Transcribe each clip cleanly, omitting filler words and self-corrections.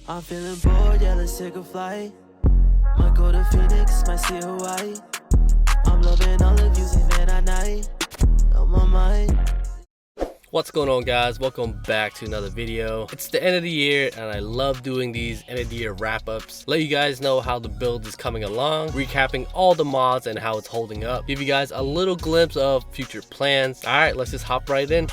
I'm feeling bored, yeah, let's take a flight. Might go to Phoenix, might see Hawaii. I'm loving all the views even at night. On my mind. What's going on, guys? Welcome back to another video. It's the end of the year and I love doing these end of the year wrap-ups. Let you guys know how the build is coming along, recapping all the mods and how it's holding up, give you guys a little glimpse of future plans. All right, let's just hop right in.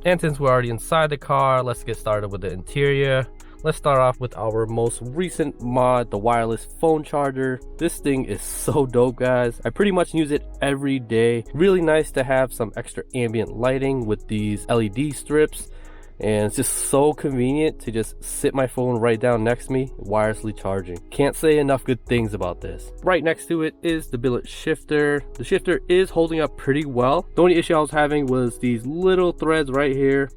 And since we're already inside the car, let's get started with the interior. Let's start off with our most recent mod, the wireless phone charger. This thing is so dope, guys. I pretty much use it every day. Really nice to have some extra ambient lighting with these LED strips. And it's just so convenient to just sit my phone right down next to me, wirelessly charging. Can't say enough good things about this. Right next to it is the billet shifter. The shifter is holding up pretty well. The only issue I was having was these little threads right here.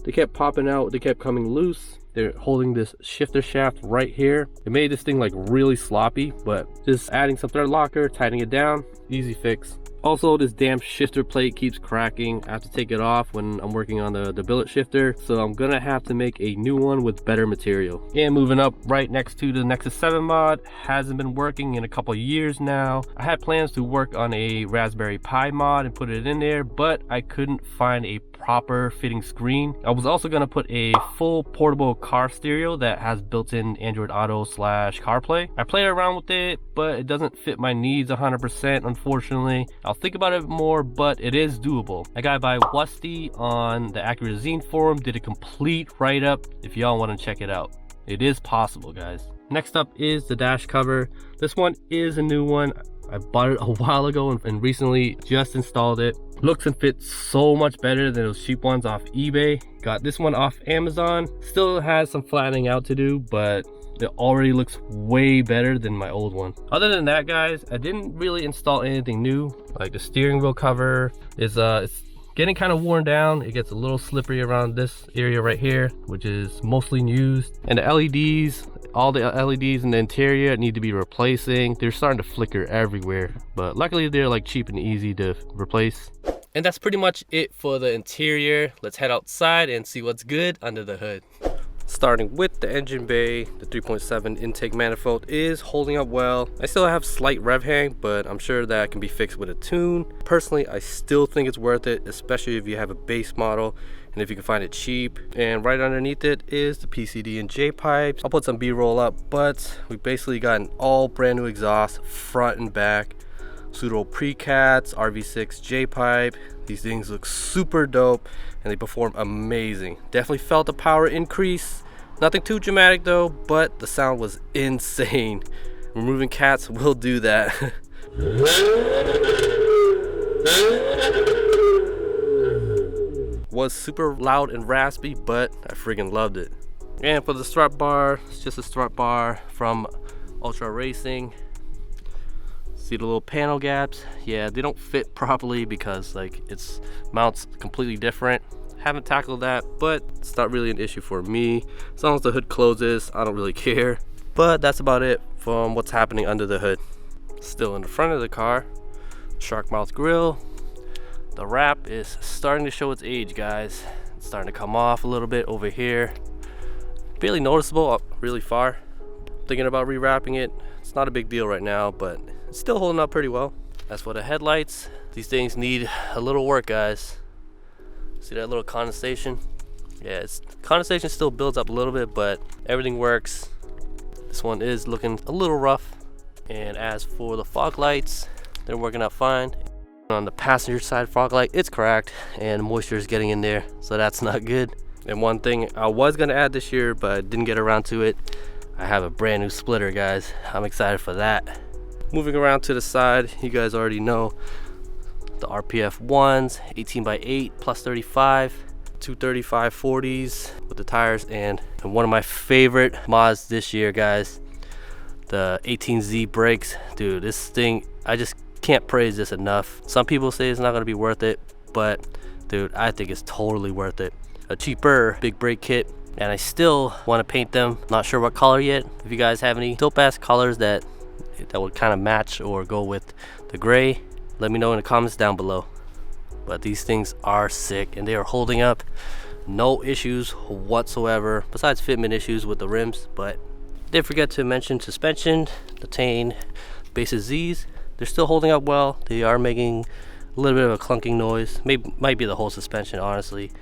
They kept popping out, they kept coming loose. They're holding this shifter shaft right here. It made this thing like really sloppy, but just adding some thread locker, tightening it down, easy fix. Also, this damn shifter plate keeps cracking. I have to take it off when I'm working on the billet shifter, so I'm gonna have to make a new one with better material. And moving up right next to the Nexus 7 mod, hasn't been working in a couple years now. I had plans to work on a Raspberry Pi mod and put it in there, but I couldn't find a proper fitting screen. I was also gonna put a full portable car stereo that has built-in Android Auto / CarPlay. I played around with it, but it doesn't fit my needs 100%, unfortunately. I'll think about it more, but it is doable. A guy by Wusty on the Acura Zine forum did a complete write-up if y'all want to check it out. It is possible, guys. Next up is the dash cover. This one is a new one. I bought it a while ago and recently just installed it. Looks and fits so much better than those cheap ones off eBay. Got this one off Amazon. Still has some flattening out to do, but it already looks way better than my old one. Other than that, guys, I didn't really install anything new. Like the steering wheel cover is it's getting kind of worn down. It gets a little slippery around this area right here, which is mostly used. And the LEDs, all the LEDs in the interior need to be replacing. They're starting to flicker everywhere, but luckily they're like cheap and easy to replace. And that's pretty much it for the interior. Let's head outside and see what's good under the hood. Starting with the engine bay, the 3.7 intake manifold is holding up well. I still have slight rev hang, but I'm sure that can be fixed with a tune. Personally, I still think it's worth it, especially if you have a base model and if you can find it cheap. And right underneath it is the PCD and J pipes. I'll put some B-roll up, but we basically got an all brand new exhaust, front and back. Pseudo precats, RV6 J pipe. These things look super dope and they perform amazing. Definitely felt the power increase. Nothing too dramatic though, but the sound was insane. Removing cats will do that. Was super loud and raspy, but I freaking loved it. And for the strut bar, it's just a strut bar from Ultra Racing. See the little panel gaps? Yeah, they don't fit properly because like it's mounts completely different. Haven't tackled that, but it's not really an issue for me. As long as the hood closes, I don't really care. But that's about it from what's happening under the hood. Still in the front of the car, shark mouth grille. The wrap is starting to show its age, guys. It's starting to come off a little bit over here. Barely noticeable up really far. Thinking about rewrapping it. It's not a big deal right now, but it's still holding up pretty well. As for the headlights, these things need a little work, guys. See that little condensation? Yeah, condensation still builds up a little bit, but everything works. This one is looking a little rough. And as for the fog lights, they're working out fine. On the passenger side fog light, it's cracked and moisture is getting in there, so that's not good. And one thing I was gonna add this year, but didn't get around to it, I have a brand new splitter, guys. I'm excited for that. Moving around to the side, you guys already know the RPF 1s, 18x8 plus 35, 235 40s with the tires, and one of my favorite mods this year, guys, the 18Z brakes. Dude, this thing, I just Can't praise this enough. Some people say it's not going to be worth it, but dude, I think it's totally worth it. A cheaper big brake kit, and I still want to paint them. Not sure what color yet. If you guys have any dope ass colors that would kind of match or go with the gray, let me know in the comments down below. But these things are sick, and they are holding up. No issues whatsoever, besides fitment issues with the rims. But did forget to mention suspension, the Tane Basis Z's. They're still holding up well. They are making a little bit of a clunking noise. Might be the whole suspension, honestly.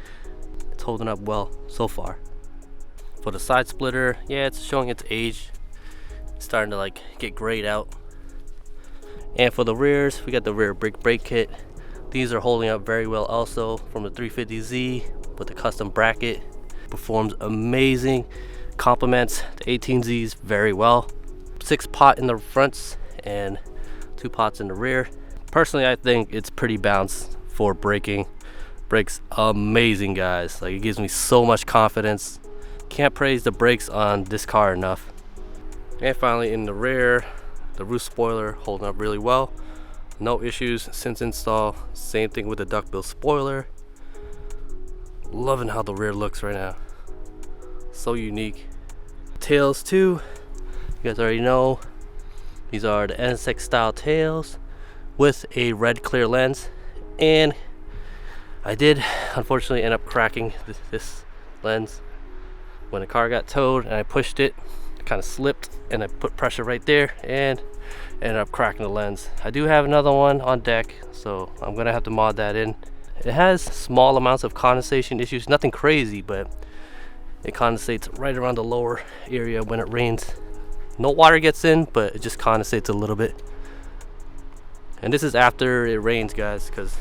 It's holding up well so far. For the side splitter, yeah, it's showing its age. It's starting to like get grayed out. And for the rears, we got the rear brake kit. These are holding up very well also, from the 350Z with the custom bracket. Performs amazing. Complements the 18Zs very well. 6 pot in the fronts and 2 pots in the rear. Personally, I think it's pretty balanced for braking. Brakes amazing, guys. Like, it gives me so much confidence. Can't praise the brakes on this car enough. And finally, in the rear, the roof spoiler holding up really well. No issues since install. Same thing with the duckbill spoiler. Loving how the rear looks right now. So unique. Tails too, you guys already know. These are the NSX style tails with a red clear lens. And I did unfortunately end up cracking this lens when the car got towed, and I pushed it, kind of slipped, and I put pressure right there and ended up cracking the lens. I do have another one on deck, so I'm gonna have to mod that in. It has small amounts of condensation issues, nothing crazy, but it condensates right around the lower area when it rains. No water gets in, but it just condensates a little bit. And this is after it rains, guys, because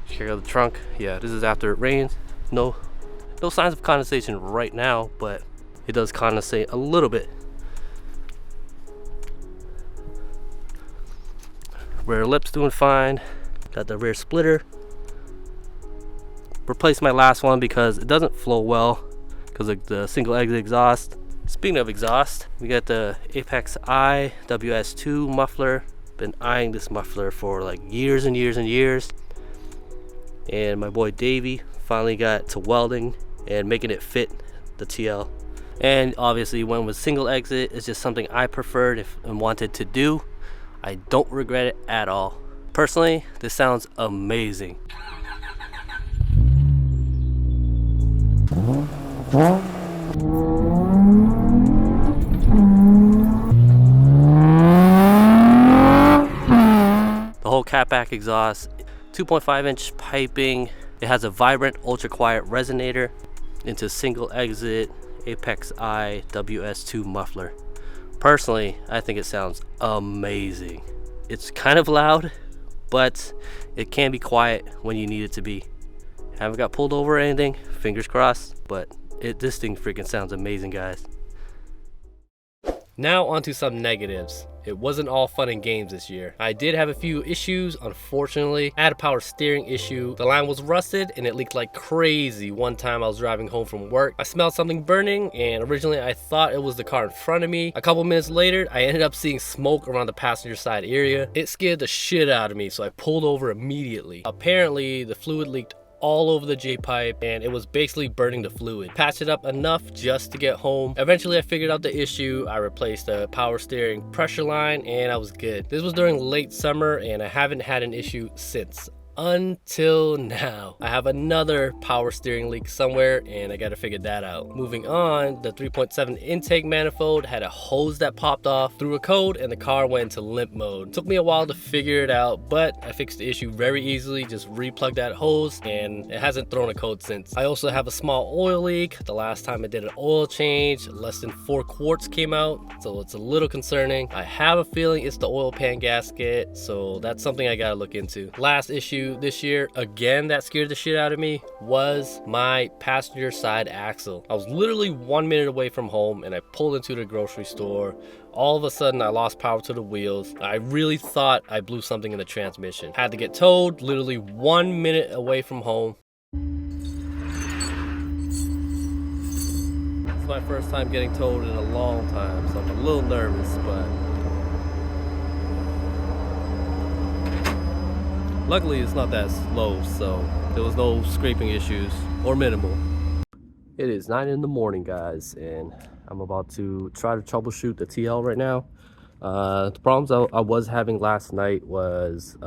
check out the trunk. Yeah, this is after it rains. No signs of condensation right now, but it does condensate a little bit. Rear lips doing fine. Got the rear splitter. Replaced my last one because it doesn't flow well because of the single exit exhaust. Speaking of exhaust, we got the Apex I WS2 muffler. Been eyeing this muffler for like years and years and years. And my boy Davey finally got to welding and making it fit the TL. And obviously went with single exit. It's just something I preferred and wanted to do. I don't regret it at all. Personally, this sounds amazing. The whole catback exhaust, 2.5-inch piping. It has a vibrant, ultra quiet resonator into single exit Apex I WS2 muffler. Personally, I think it sounds amazing. It's kind of loud, but it can be quiet when you need it to be. Haven't got pulled over or anything, fingers crossed, but this thing freaking sounds amazing, guys. Now onto some negatives. It wasn't all fun and games this year. I did have a few issues, unfortunately. I had a power steering issue. The line was rusted and it leaked like crazy. One time I was driving home from work. I smelled something burning, and originally I thought it was the car in front of me. A couple minutes later, I ended up seeing smoke around the passenger side area. It scared the shit out of me, so I pulled over immediately. Apparently, the fluid leaked all over the J-pipe and it was basically burning the fluid. Patched it up enough just to get home. Eventually I figured out the issue. I replaced the power steering pressure line and I was good. This was during late summer and I haven't had an issue since. Until now. I have another power steering leak somewhere and I gotta figure that out. Moving on, the 3.7 intake manifold had a hose that popped off, threw a code, and the car went into limp mode. Took me a while to figure it out, but I fixed the issue very easily. Just replugged that hose and it hasn't thrown a code since. I also have a small oil leak. The last time I did an oil change, less than 4 quarts came out, so it's a little concerning. I have a feeling it's the oil pan gasket, so that's something I gotta look into. Last issue this year, again, that scared the shit out of me, was my passenger side axle. I was literally 1 minute away from home and I pulled into the grocery store. All of a sudden I lost power to the wheels. I really thought I blew something in the transmission. Had to get towed, literally 1 minute away from home. This is my first time getting towed in a long time, so I'm a little nervous, but Luckily, it's not that low, so there was no scraping issues or minimal. It is 9 in the morning, guys, and I'm about to try to troubleshoot the TL right now. The problems I was having last night was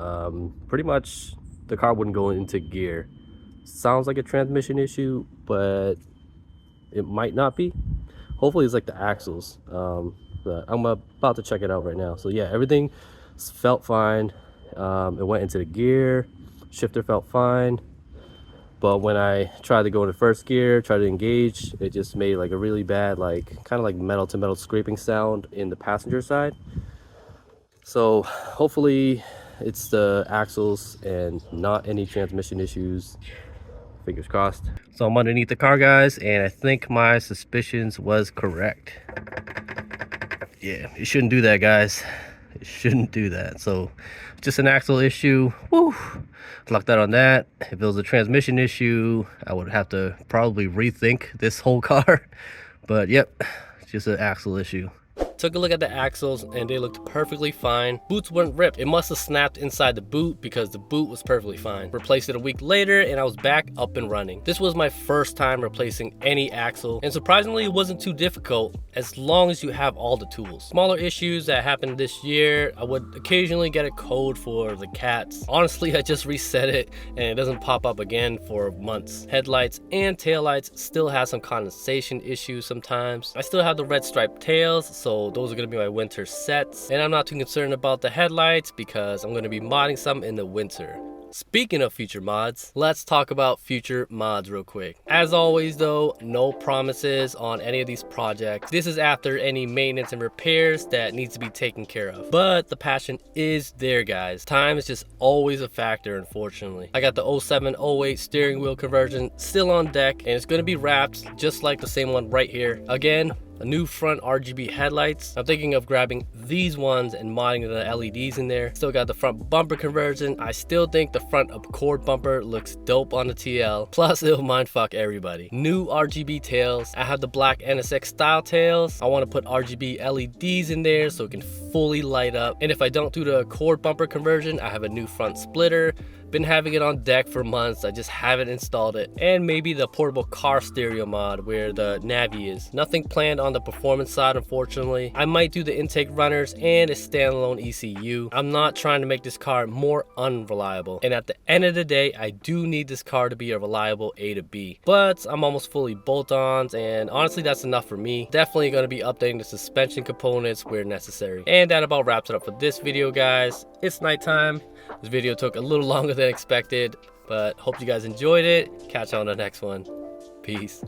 pretty much the car wouldn't go into gear. Sounds like a transmission issue, but it might not be. Hopefully it's like the axles, but I'm about to check it out right now. So yeah, everything felt fine. It went into the gear, shifter felt fine, but when I tried to go into first gear, try to engage, it just made like a really bad, like kind of like metal to metal scraping sound in the passenger side. So hopefully it's the axles and not any transmission issues. Fingers crossed. So I'm underneath the car, guys, and I think my suspicions was correct. Yeah, it shouldn't do that, guys. It shouldn't do that. So just an axle issue. Woo! Lock that on that. If it was a transmission issue, I would have to probably rethink this whole car. But yep, just an axle issue. Took a look at the axles and they looked perfectly fine. Boots weren't ripped. It must have snapped inside the boot because the boot was perfectly fine. Replaced it a week later and I was back up and running. This was my first time replacing any axle, and surprisingly it wasn't too difficult as long as you have all the tools. Smaller issues that happened this year, I would occasionally get a code for the cats. Honestly, I just reset it and it doesn't pop up again for months. Headlights and taillights still have some condensation issues sometimes. I still have the red striped tails, so those are going to be my winter sets, and I'm not too concerned about the headlights because I'm going to be modding some in the winter. Speaking of future mods, let's talk about future mods real quick. As always though, no promises on any of these projects. This is after any maintenance and repairs that needs to be taken care of. But the passion is there, guys. Time is just always a factor, unfortunately. I got the 07-08 steering wheel conversion still on deck, and it's going to be wrapped just like the same one right here. Again, a new front RGB headlights. I'm thinking of grabbing these ones and modding the LEDs in there. Still got the front bumper conversion. I still think the front Accord bumper looks dope on the TL. Plus it'll mindfuck everybody. New RGB tails. I have the black NSX style tails. I want to put RGB LEDs in there so it can fully light up. And if I don't do the Accord bumper conversion, I have a new front splitter. Been having it on deck for months, I just haven't installed it. And maybe the portable car stereo mod where the Navi is. Nothing planned on the performance side, unfortunately. I might do the intake runners and a standalone ECU. I'm not trying to make this car more unreliable. And at the end of the day, I do need this car to be a reliable A to B. But I'm almost fully bolt-ons, and honestly that's enough for me. Definitely going to be updating the suspension components where necessary. And that about wraps it up for this video, guys. It's nighttime. This video took a little longer than expected, but hope you guys enjoyed it. Catch you on the next one. Peace.